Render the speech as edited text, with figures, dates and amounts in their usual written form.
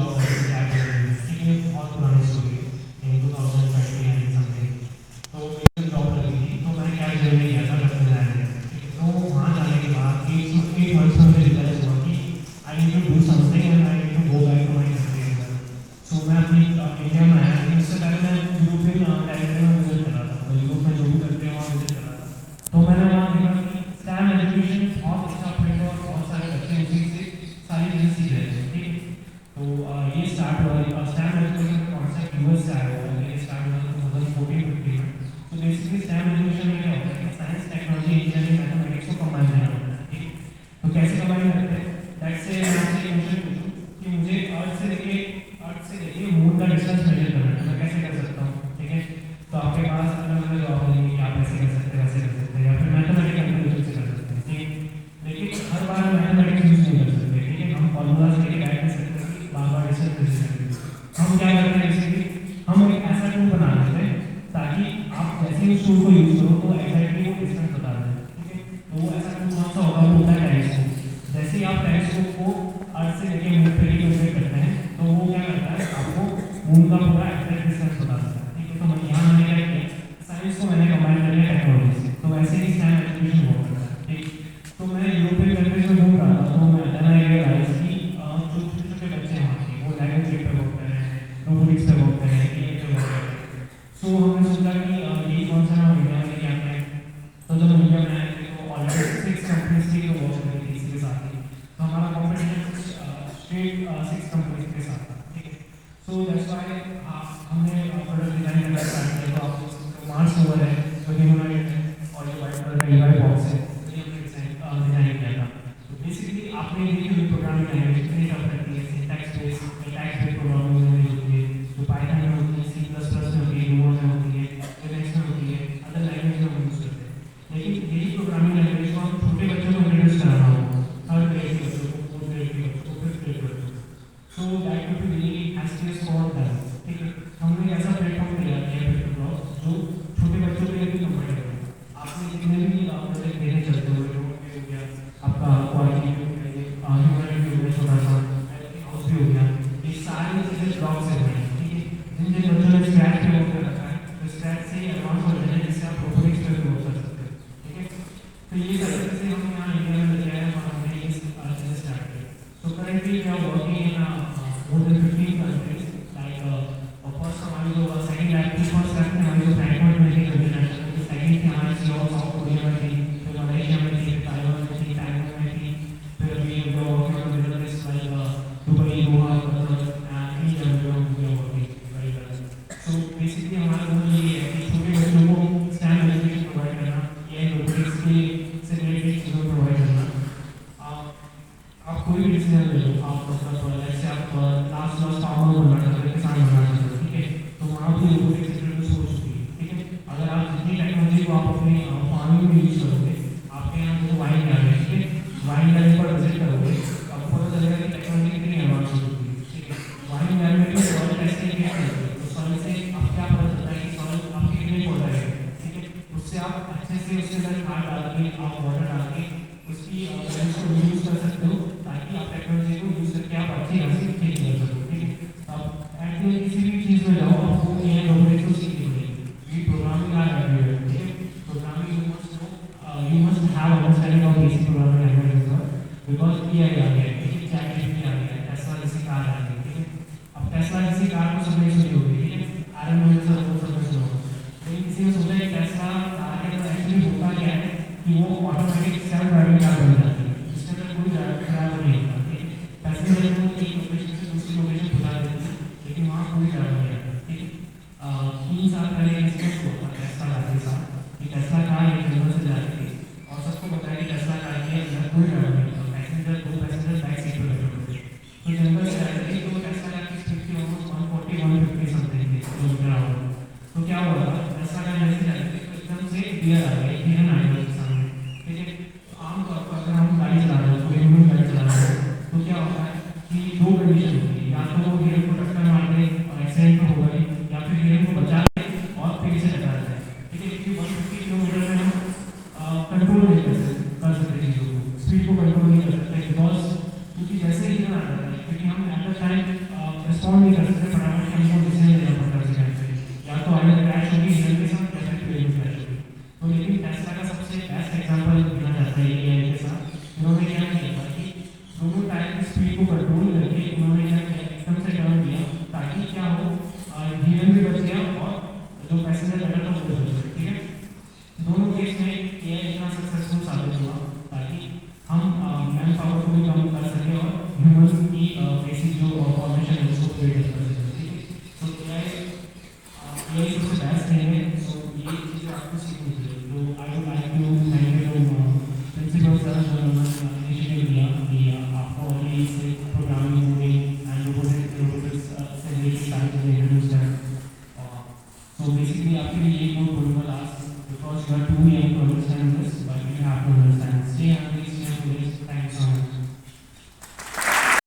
Job है cab driver, ठीक है, बहुत पुरानी स्टोरी है, 2020 समथिंग। तो मेरी जॉब लगी थी तो मैंने कैब ड्राइवर किया था लखनऊ जाने का, ठीक है। तो वहाँ जाने के बाद 8 months में मुझे रियलाइज हुआ कि I need to do something and I need to go back to my country. So मैं अपनी इंडिया में आया, लेकिन उससे पहले मैं यूरोपियन टेरिटरी में विजिट कर रहा था, तो यूरोप में जो भी करते हैं वहाँ विजिट कर रहा था। तो मैंने वहाँ देखा कि स्टैम एजुकेशन बहुत अच्छा फील्ड है और बहुत सारे बच्चे उसी से सारी चीज़ें सीख रहे थे, ठीक है। तो ये स्टार्ट हुआ स्टैम एजुकेशन का कॉन्सेप्ट यूएस से आया हुआ है, ये स्टार्ट हुआ था 2014-15 में। तो बेसिकली स्टैम एजुकेशन में क्या होता है कि साइंस टेक्नोलॉजी इंजीनियरिंग मैथमेटिक्स को कंबाइन करना होता है, ठीक है। तो कैसे कंबाइन करते हैं, दैट से मैं आपसे क्वेश्चन पूछूं कि मुझे अर्थ से लेके मून का डिस्टेंस मेजर करना है, तो मैं कैसे कर सकता हूँ, ठीक है। तो आपके पास अलग अलग जवाब होंगे कि आप ऐसे कर सकते हैं, वैसे कर सकते हैं, या फिर मैथमेटिकल कैलकुलेशन से कर सकते हैं, ठीक है। लेकिन हर बार मैथमेटिक्स यूज नहीं कर सकते, ठीक है। हम फॉर्मूलाज लेके बैठ नहीं सकते कि बार बार डिस्टेंस कैसे करेंगे। हम क्या करते हैं, बेसिकली हम एक ऐसा टूल बना लेते हैं ताकि आप जैसे ही उस टूल को यूज करो तो एग्जैक्टली वो डिस्टेंस बता दें, ठीक है। तो वो ऐसा टूल कौन सा होगा, वो होता है टेलीस्कोप। जैसे ही आप टेलीस्कोप को अर्थ से लेके मून पे रिप्रेजेंट करते हैं तो वो क्या करता है, आपको मून का पूरा एग्जैक्ट डिस्टेंस बता देता है, ठीक है। तो यहाँ मैंने क्या किया, साइंस को मैंने कंबाइन कर लिया टेक्नोलॉजी से, तो ऐसे ही स्टैम एजुकेशन वर्क करता है, ठीक। तो मैं यूरोपियन कंट्रीज में घूम रहा था, तो मैंने रियलाइज कि जो छोटे छोटे बच्चे हैं वहाँ के, वो लैंग्वेज पे वर्क कर रहे हैं, रोबोटिक्स पे वर्क कर रहे हैं, AI पे वर्क कर रहे हैं। सो हमने सोचा कि यही कॉन्सेप्ट हम इंडिया में लेके आते हैं। तो जब इंडिया में आए थे तो ऑलरेडी 6 कंपनीज थी जो वर्क कर रही थी इसके साथ ही। तो हमारा कॉम्पिटिशन स्ट्रेट 6 कंपनीज के साथ था, ठीक है। सो दैट्स व्हाई हमने प्रोडक्ट डिजाइन करना स्टार्ट किया। तो आप मार्स ओवर है, जो ह्यूमनॉइड है, और ये वाइट कलर का ईवाई बॉक्स है, ये हमने डिजाइन किया था। तो बेसिकली आपने देखी हुई प्रोग्रामिंग लैंग्वेज कितनी टफ रहती है, सिंटैक्स बेस्ड प्रोग्रामिंग लैंग्वेज होती है, जो पाइथन में होती है, C++ में होती है, Go में होती है, लिनक्स में होती है, अदर लैंग्वेज में हम यूज करते हैं। लेकिन यही प्रोग्रामिंग लैंग्वेज को हम छोटे बच्चों को इंट्रोड्यूस कराना होगा, थर्ड ग्रेड के बच्चों को, फोर्थ ग्रेड के बच्चों को, फिफ्थ ग्रेड के बच्चों को। So that would be really hazardous for them, ठीक है। हमने ऐसा प्लेटफॉर्म तैयार किया है ब्लॉग्स जो छोटे बच्चों के लिए भी कंफर्टेबल है। आपने जितने भी प्रोजेक्ट देने चलते हुए हो गया, आपका क्वालिटी हो गया, ह्यूमैनिटी हो गया, छोटा सा हाउस भी हो गया, ये सारी चीज़ें ब्लॉग से बनी, ठीक है। जिन जिन बच्चों ने स्क्रैच पे वर्क कर रखा है, तो स्क्रैच से ही एडवांस वर्जन है जिससे आप रोबोटिक्स पे वर्क कर सकते हैं, ठीक है। तो ये तरीके से हम यहाँ इंडिया में लेके आए और हमने ये चीज़ें स्टार्ट की। So currently we are working in more than 15 countries. Like first हमारी जो सेकंड लैब थी, फर्स्ट लैब थी हमारी जो फ्रैंकफर्ट में थी इंटरनेशनल, तो सेकंड थी हमारी सियोल साउथ कोरिया में थी, फिर मलेशिया में थी, ताइवान में थी, टैइवान में थी, फिर अभी working on middle east like Dubai, Doha, Qatar and India में we are working very well. So basically हमारा गोल ये है कि छोटे बच्चों को स्टैम एजुकेशन प्रोवाइड करना, ये रोबोटिक्स के से रिलेटेड चीज़ों प्रोवाइड करना। आप कोई भी डिसीजन ले लो, आप मतलब जैसे आप लास्ट फार्मर बनना चाहते हो, किसान बनना चाहते हो, ठीक है। तो वहाँ भी रोबोटिक्स इंट्रोड्यूस हो चुकी है, ठीक है। अगर आप जितनी टेक्नोलॉजी को आप अपने फार्मिंग में यूज करोगे, आपके यहाँ जो वाइन आ रहे हैं, ठीक है, वाइन लैंड पर विजिट करोगे, आपको पता चलेगा कि टेक्नोलॉजी कितनी एडवांस हो चुकी है, ठीक है। वाइन लैंड में भी सॉइल टेस्टिंग किया जाता है, तो सॉइल से आप क्या पता चलता है कि सॉइल आपकी कितनी पौधा है, ठीक है। उससे आप अच्छे से उसके अंदर खाद डाल के, आप वाटर डाल के उसकी को यूज कर सकते हो, ताकि आप टेक्नोलॉजी को यूज करके आप अच्छी हंसी खेती कर सको, ठीक है। अब एट किसी भी चीज़ में जाओ, आपको ये रोबोटिक्स को सीखनी पड़ेगी। ये प्रोग्रामिंग आ रही है, ठीक है। Programming you must have understanding of basic programming language because AI आ गया है, ठीक है, ChatGPT आ गया है, टेस्ला जैसी कार आ गई है, ठीक है। अब टेस्ला जैसी कार को सबने सुनी होगी, ठीक है, आयरन मैन से सबने सुना होगा। लेकिन किसी ने सोचा कि टेस्ला कार के अंदर एक्चुअली होता क्या है कि वो ऑटोमेटिक सेल्फ ड्राइविंग कार बन जाती है, जिसके अंदर कोई ड्राइवर नहीं होता, ठीक है। पैसेंजर को एक लोकेशन से दूसरी लोकेशन पहुंचा देती है, लेकिन वहाँ कोई ड्राइवर नहीं आता, ठीक है। 3 साल पहले इंसिडेंट हुआ था टेस्ला कार के साथ कि टेस्ला कार एक जंगल से जा रही थी और सबको बताया कि टेस्ला कार के अंदर कोई ड्राइवर नहीं था, दो पैसेंजर बैक सीट पर बैठे हुए थे। तो जंगल से जा रही थी, तो टेस्ला कार की स्पीड थी ऑलमोस्ट 140-150 समथिंग थी किलोमीटर आवर। तो क्या हुआ था, टेस्ला कार जैसे जा रही थी तो एकदम से डियर आ गया, एक हिरन आ गया उसके सामने, ठीक है। आमतौर पर अगर हम गाड़ी चला रहे हैं, कोई ह्यूमन गाड़ी चला रहे हैं, तो क्या होता है कि 2 कंडीशन होती है, या तो वो हिरन को टक्कर मार दे और एक्सीडेंट हो गई, या फिर हिरन को बचा ले और फिर से टकरा जाए, ठीक है। क्योंकि 150 किलोमीटर में हम कंट्रोल नहीं कर सकते चीज़ों को, स्पीड को कंट्रोल नहीं कर सकते, बिकॉज क्योंकि जैसे ही हिरन आ जाता है, क्योंकि हम एट द टाइम रिस्पॉन्ड नहीं कर सकते फटाफट से, हमको डिसीजन लेना पड़ता है उस टाइम पे, या तो आगे क्रैश होगी हिरन के साथ या फिर प्लेन में क्रैश होगी। तो लेकिन टेस्ला का सबसे बेस्ट एग्जांपल देना चाहता है एआई के साथ। इन्होंने क्या किया था कि दोनों टायर की स्पीड को कंट्रोल करके इन्होंने क्या किया, एकदम से टर्न दिया ताकि क्या हो, हिरन भी बच गया और जो पैसेंजर बैठा था वो भी बच गया। ठीक है, दोनों केस में एआई इतना सक्सेसफुल साबित हुआ